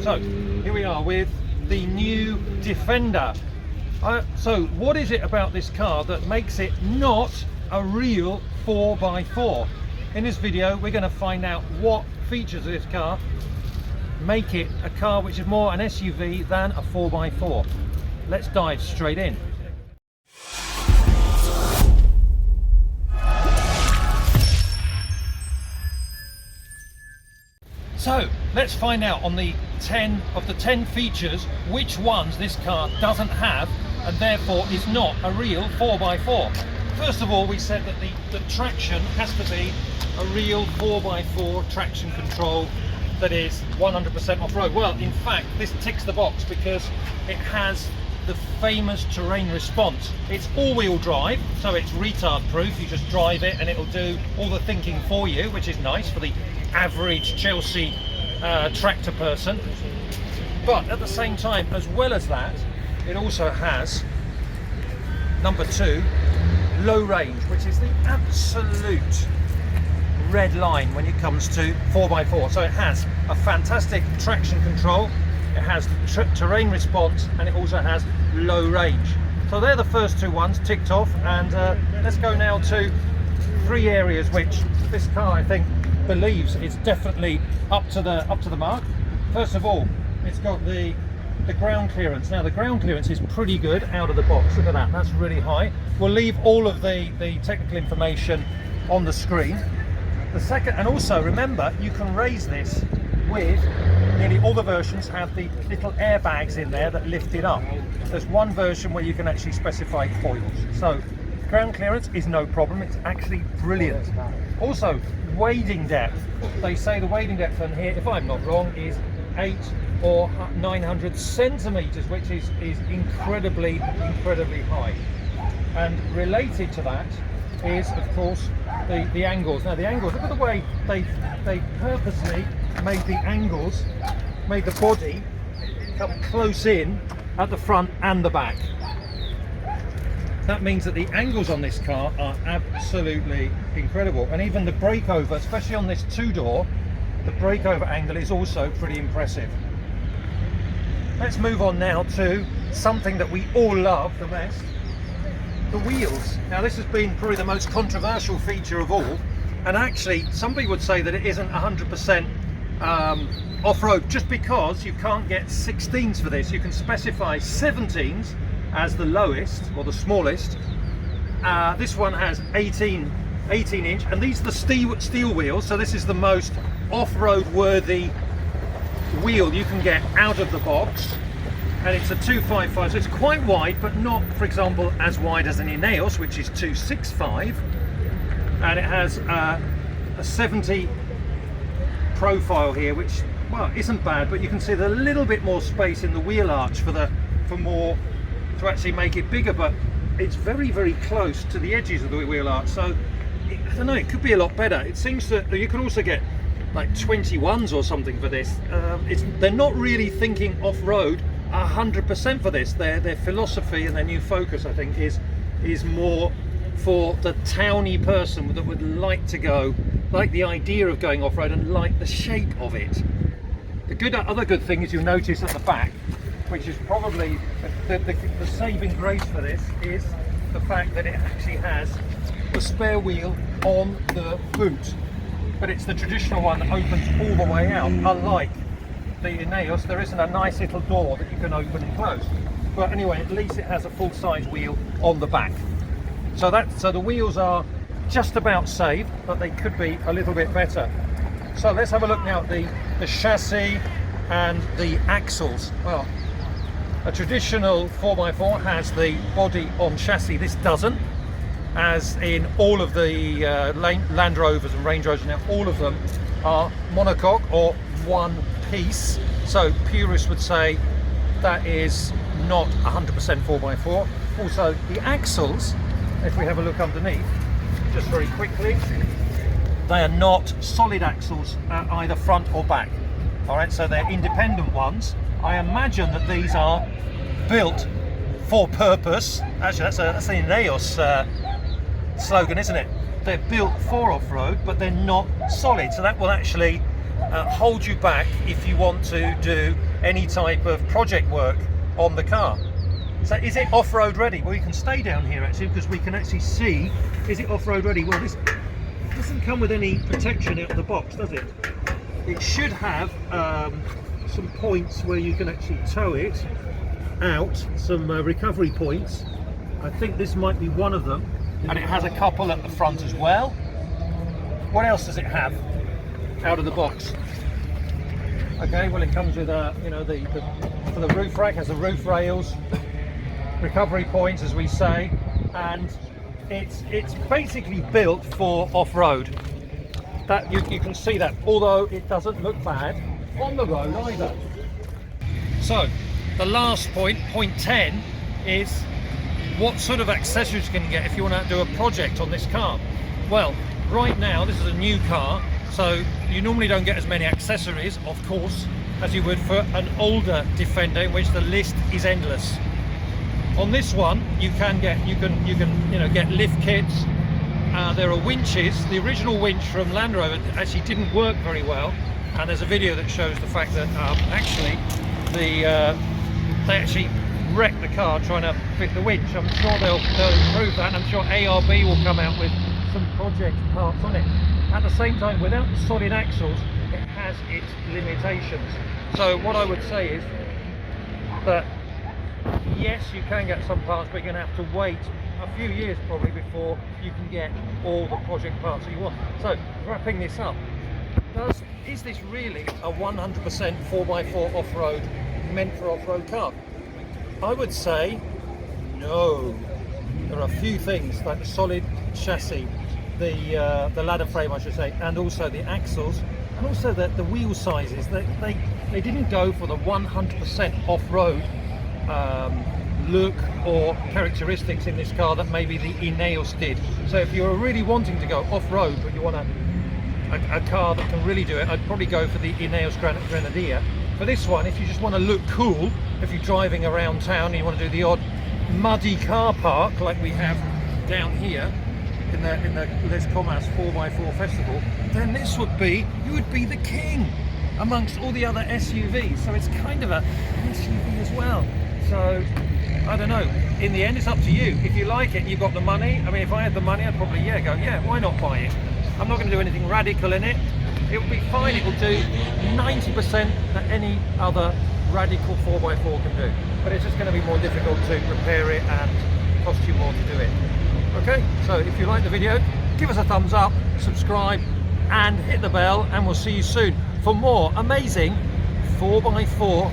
So here we are with the new Defender. So what is it about this car that makes it not a real 4x4? In this video we're going to find out what features of this car make it a car which is more an SUV than a 4x4. Let's dive straight in. So let's find out on the 10 features which ones this car doesn't have and therefore is not a real 4x4. First of all, we said that the traction has to be a real 4x4 traction control that is 100% off-road. Well, in fact, this ticks the box because it has the famous terrain response. It's all-wheel drive, so it's retard-proof. You just drive it and it'll do all the thinking for you, which is nice for the average Chelsea tractor person. But at the same time, as well as that, it also has, number 2, low range, which is the absolute red line when it comes to 4x4. So it has a fantastic traction control, it has terrain response, and it also has low range. So they're the first 2 ones ticked off, and let's go now to 3 areas which this car, I think, believes it's definitely up to the mark. First of all, it's got the ground clearance. Now the ground clearance is pretty good out of the box. Look at that, that's really high. We'll leave all of the technical information on the screen. The second, and also remember, you can raise this with, nearly all the versions have the little airbags in there that lift it up. There's one version where you can actually specify coils. So ground clearance is no problem, it's actually brilliant. Also, wading depth. They say the wading depth on here, if I'm not wrong, is 800 or 900 centimeters, which is incredibly high. And related to that is, of course, the angles. Now the angles, look at the way they purposely made the angles, made the body come close in at the front and the back. That means that the angles on this car are absolutely incredible, and even the breakover, especially on this 2-door, the breakover angle is also pretty impressive. Let's move on now to something that we all love the best, the wheels. Now this has been probably the most controversial feature of all, and actually some people would say that it isn't 100% off-road, just because you can't get 16s for this. You can specify 17s as the lowest or the smallest. This one has 18 inch, and these are the steel wheels, so this is the most off-road worthy wheel you can get out of the box, and it's a 255, so it's quite wide, but not, for example, as wide as an Ineos, which is 265, and it has a 70 profile here, which, well, isn't bad, but you can see there's a little bit more space in the wheel arch for more to actually make it bigger, but it's very close to the edges of the wheel arch, so I don't know, it could be a lot better. It seems that you can also get like 21s or something for this. They're not really thinking off-road 100% for this. Their philosophy and their new focus, I think, is more for the towny person that would like to go, like the idea of going off-road and like the shape of it. The other good thing is, you'll notice at the back, which is probably the saving grace for this, is the fact that it actually has the spare wheel on the boot, but it's the traditional one that opens all the way out. Unlike the Ineos, there isn't a nice little door that you can open and close. But anyway, at least it has a full-size wheel on the back. So the wheels are just about safe, but they could be a little bit better. So let's have a look now at the chassis and the axles. Well, a traditional 4x4 has the body on chassis. This doesn't, as in all of the Land Rovers and Range Rovers now, all of them are monocoque or one piece. So purists would say that is not 100% 4x4. Also, the axles, if we have a look underneath, just very quickly, they are not solid axles either front or back. All right, so they're independent ones. I imagine that these are built for purpose. Actually, that's the Ineos slogan, isn't it? They're built for off-road, but they're not solid. So that will actually hold you back if you want to do any type of project work on the car. So is it off-road ready? Well, you can stay down here actually, because we can actually see, is it off-road ready? Well, this doesn't come with any protection out of the box, does it? It should have some points where you can actually tow it out, some recovery points. I think this might be one of them, and it has a couple at the front as well. What else does it have out of the box? Okay, well, it comes with you know, for the roof rack, has the roof rails, recovery points, as we say, and it's basically built for off-road. That you can see that, although it doesn't look bad on the road either. So the last point, point 10, is what sort of accessories can you get if you want to do a project on this car. Well, right now this is a new car, so you normally don't get as many accessories, of course, as you would for an older Defender, in which the list is endless. On this one, you can get get lift kits. There are winches. The original winch from Land Rover actually didn't work very well, and there's a video that shows the fact that actually they actually wrecked the car trying to fit the winch. I'm sure they'll improve that, and I'm sure ARB will come out with some project parts on it. At the same time, without the solid axles, it has its limitations. So what I would say is that yes, you can get some parts, but you're going to have to wait a few years probably before you can get all the project parts that you want. So wrapping this up, is this really a 100% 4x4 off-road, meant for off-road car? I would say no. There are a few things like the solid chassis, the ladder frame I should say, and also the axles, and also the wheel sizes. They didn't go for the 100% off-road look or characteristics in this car that maybe the Ineos did. So if you're really wanting to go off-road but you want a car that can really do it, I'd probably go for the Ineos Grenadier. For this one, if you just want to look cool, if you're driving around town and you want to do the odd muddy car park like we have down here in the Les Commas 4x4 festival, then this would be, you would be the king amongst all the other SUVs. So it's kind of an SUV as well. So I don't know, in the end it's up to you. If you like it, you've got the money. I mean, if I had the money, I'd probably go, yeah, why not buy it? I'm not going to do anything radical in it. It will be fine. It will do 90% that any other radical 4x4 can do, but it's just going to be more difficult to repair it and cost you more to do it. Okay, so if you like the video, give us a thumbs up, subscribe and hit the bell, and we'll see you soon for more amazing 4x4.